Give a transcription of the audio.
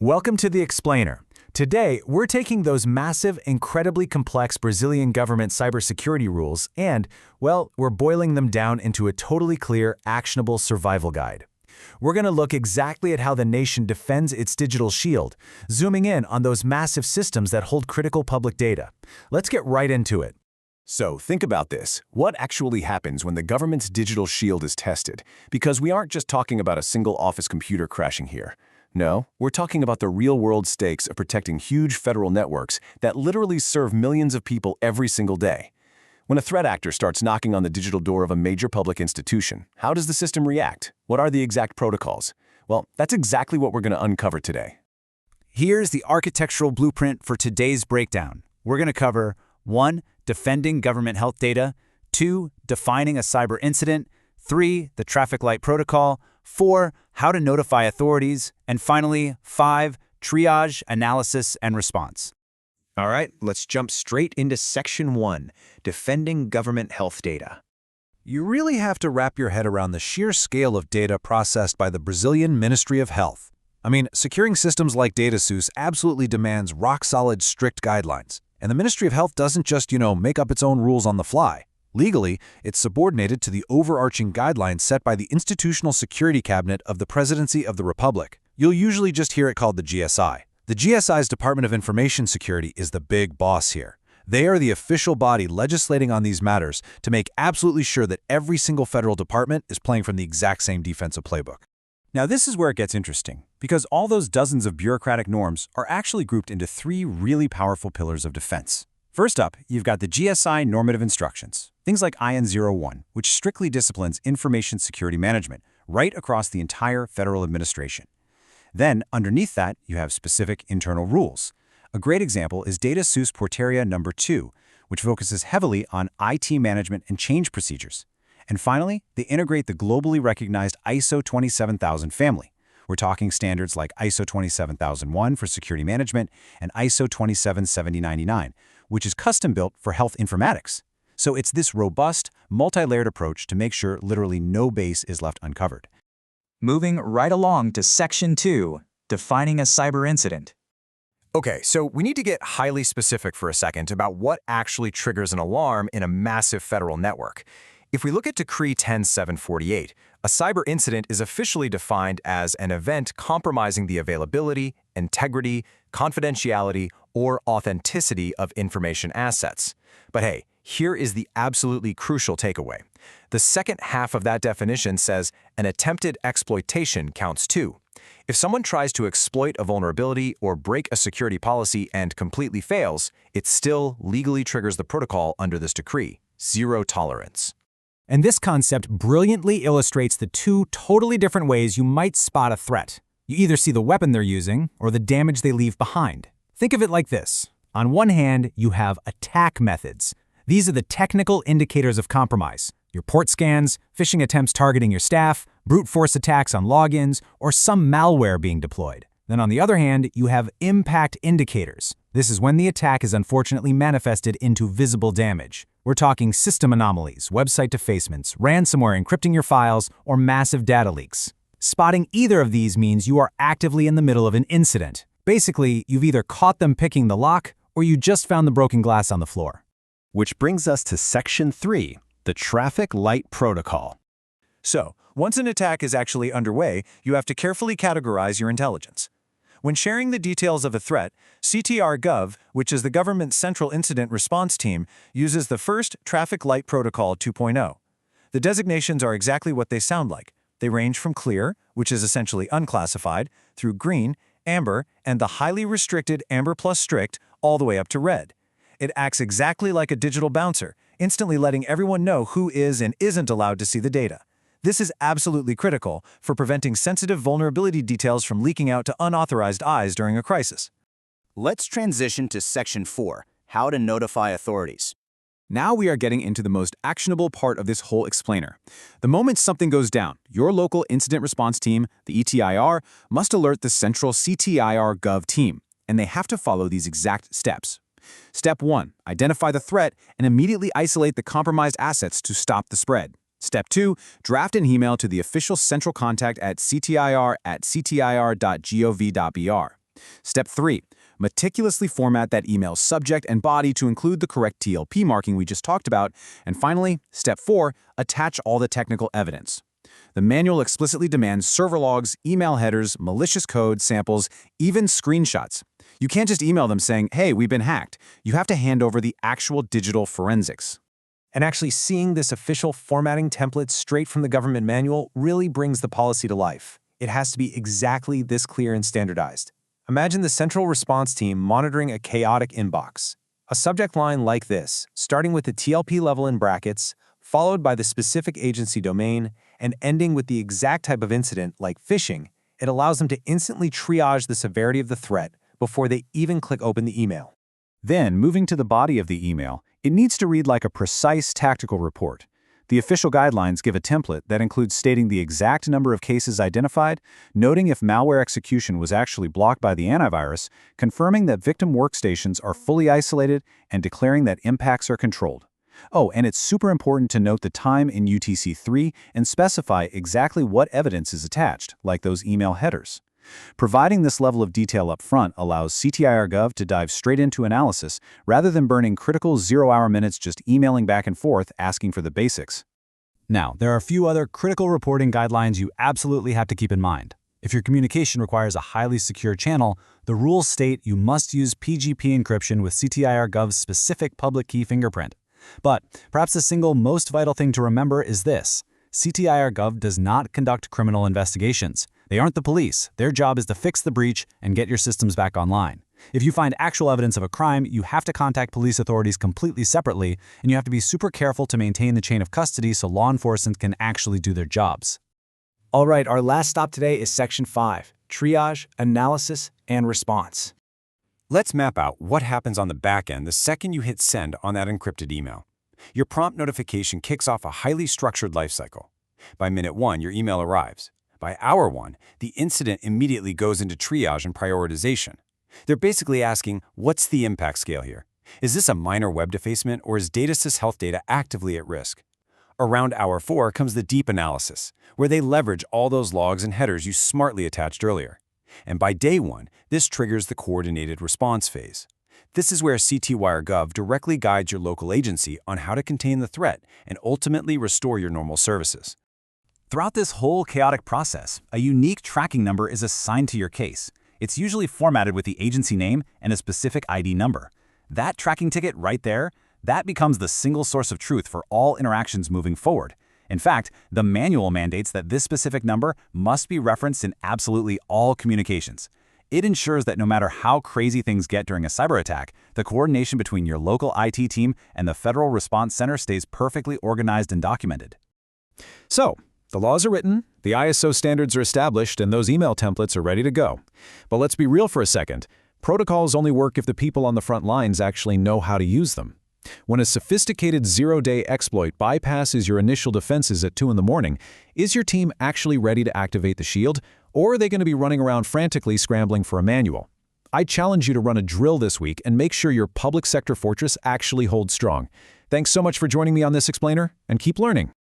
Welcome to The Explainer. Today, we're taking those massive, incredibly complex Brazilian government cybersecurity rules and, well, we're boiling them down into a totally clear, actionable survival guide. We're going to look exactly at how the nation defends its digital shield, zooming in on those massive systems that hold critical public data. Let's get right into it. So think about this. What actually happens when the government's digital shield is tested? Because we aren't just talking about a single office computer crashing here. No, we're talking about the real-world stakes of protecting huge federal networks that literally serve millions of people every single day. When a threat actor starts knocking on the digital door of a major public institution, how does the system react? What are the exact protocols? Well, that's exactly what we're going to uncover today. Here's the architectural blueprint for today's breakdown. We're going to cover 1. Defending government health data, 2. Defining a cyber incident, 3. The traffic light protocol, 4. How to notify authorities, and finally, 5. Triage, analysis, and response. All right, let's jump straight into Section 1, Defending Government Health Data. You really have to wrap your head around the sheer scale of data processed by the Brazilian Ministry of Health. I mean, securing systems like Estudos absolutely demands rock-solid, strict guidelines. And the Ministry of Health doesn't just, make up its own rules on the fly. Legally, it's subordinated to the overarching guidelines set by the Institutional Security Cabinet of the Presidency of the Republic. You'll usually just hear it called the GSI. The GSI's Department of Information Security is the big boss here. They are the official body legislating on these matters to make absolutely sure that every single federal department is playing from the exact same defensive playbook. Now this is where it gets interesting, because all those dozens of bureaucratic norms are actually grouped into 3 really powerful pillars of defense. First up, you've got the GSI normative instructions, things like IN01, which strictly disciplines information security management right across the entire federal administration. Then, underneath that, you have specific internal rules. A great example is Estudos Portaria No. 2, which focuses heavily on IT management and change procedures. And finally, they integrate the globally recognized ISO 27000 family. We're talking standards like ISO 27001 for security management and ISO 27799, which is custom-built for health informatics. So it's this robust, multi-layered approach to make sure literally no base is left uncovered. Moving right along to Section 2, Defining a Cyber Incident. Okay, so we need to get highly specific for a second about what actually triggers an alarm in a massive federal network. If we look at Decree 10748, a cyber incident is officially defined as an event compromising the availability, integrity, confidentiality, or authenticity of information assets. But hey, here is the absolutely crucial takeaway. The second half of that definition says an attempted exploitation counts too. If someone tries to exploit a vulnerability or break a security policy and completely fails, it still legally triggers the protocol under this decree. Zero tolerance. And this concept brilliantly illustrates the 2 totally different ways you might spot a threat. You either see the weapon they're using or the damage they leave behind. Think of it like this. On one hand, you have attack methods. These are the technical indicators of compromise. Your port scans, phishing attempts targeting your staff, brute force attacks on logins, or some malware being deployed. Then on the other hand, you have impact indicators. This is when the attack is unfortunately manifested into visible damage. We're talking system anomalies, website defacements, ransomware encrypting your files, or massive data leaks. Spotting either of these means you are actively in the middle of an incident. Basically, you've either caught them picking the lock, or you just found the broken glass on the floor. Which brings us to Section 3, the traffic light protocol. So, once an attack is actually underway, you have to carefully categorize your intelligence. When sharing the details of a threat, CTR-Gov, which is the government's central incident response team, uses the first Traffic Light Protocol 2.0. The designations are exactly what they sound like. They range from clear, which is essentially unclassified, through green, amber, and the highly restricted amber plus strict, all the way up to red. It acts exactly like a digital bouncer, instantly letting everyone know who is and isn't allowed to see the data. This is absolutely critical for preventing sensitive vulnerability details from leaking out to unauthorized eyes during a crisis. Let's transition to Section 4, How to Notify Authorities. Now we are getting into the most actionable part of this whole explainer. The moment something goes down, your local incident response team, the ETIR, must alert the central CTIR-Gov team, and they have to follow these exact steps. Step 1, identify the threat and immediately isolate the compromised assets to stop the spread. Step 2, draft an email to the official central contact at ctir@ctir.gov.br. Step 3. Meticulously format that email's subject and body to include the correct TLP marking we just talked about. And finally, Step 4. Attach all the technical evidence. The manual explicitly demands server logs, email headers, malicious code, samples, even screenshots. You can't just email them saying, hey, we've been hacked. You have to hand over the actual digital forensics. And actually seeing this official formatting template straight from the government manual really brings the policy to life. It has to be exactly this clear and standardized. Imagine the central response team monitoring a chaotic inbox. A subject line like this, starting with the TLP level in brackets, followed by the specific agency domain, and ending with the exact type of incident like phishing, it allows them to instantly triage the severity of the threat before they even click open the email. Then, moving to the body of the email, it needs to read like a precise tactical report. The official guidelines give a template that includes stating the exact number of cases identified, noting if malware execution was actually blocked by the antivirus, confirming that victim workstations are fully isolated, and declaring that impacts are controlled. Oh, and it's super important to note the time in UTC-3 and specify exactly what evidence is attached, like those email headers. Providing this level of detail up front allows CTIR-Gov to dive straight into analysis rather than burning critical 0-hour minutes just emailing back and forth asking for the basics. Now, there are a few other critical reporting guidelines you absolutely have to keep in mind. If your communication requires a highly secure channel, the rules state you must use PGP encryption with CTIR-Gov's specific public key fingerprint. But perhaps the single most vital thing to remember is this: CTIR-Gov does not conduct criminal investigations. They aren't the police. Their job is to fix the breach and get your systems back online. If you find actual evidence of a crime, you have to contact police authorities completely separately, and you have to be super careful to maintain the chain of custody so law enforcement can actually do their jobs. All right, our last stop today is Section 5, Triage, Analysis, and Response. Let's map out what happens on the back end the second you hit send on that encrypted email. Your prompt notification kicks off a highly structured lifecycle. By minute 1, your email arrives. By hour 1, the incident immediately goes into triage and prioritization. They're basically asking, what's the impact scale here? Is this a minor web defacement, or is DataSys health data actively at risk? Around hour 4 comes the deep analysis, where they leverage all those logs and headers you smartly attached earlier. And by day 1, this triggers the coordinated response phase. This is where CTIR-Gov directly guides your local agency on how to contain the threat and ultimately restore your normal services. Throughout this whole chaotic process, a unique tracking number is assigned to your case. It's usually formatted with the agency name and a specific ID number. That tracking ticket right there, that becomes the single source of truth for all interactions moving forward. In fact, the manual mandates that this specific number must be referenced in absolutely all communications. It ensures that no matter how crazy things get during a cyber attack, the coordination between your local IT team and the Federal Response Center stays perfectly organized and documented. So, the laws are written, the ISO standards are established, and those email templates are ready to go. But let's be real for a second. Protocols only work if the people on the front lines actually know how to use them. When a sophisticated zero-day exploit bypasses your initial defenses at 2 in the morning, is your team actually ready to activate the shield, or are they going to be running around frantically scrambling for a manual? I challenge you to run a drill this week and make sure your public sector fortress actually holds strong. Thanks so much for joining me on this explainer, and keep learning.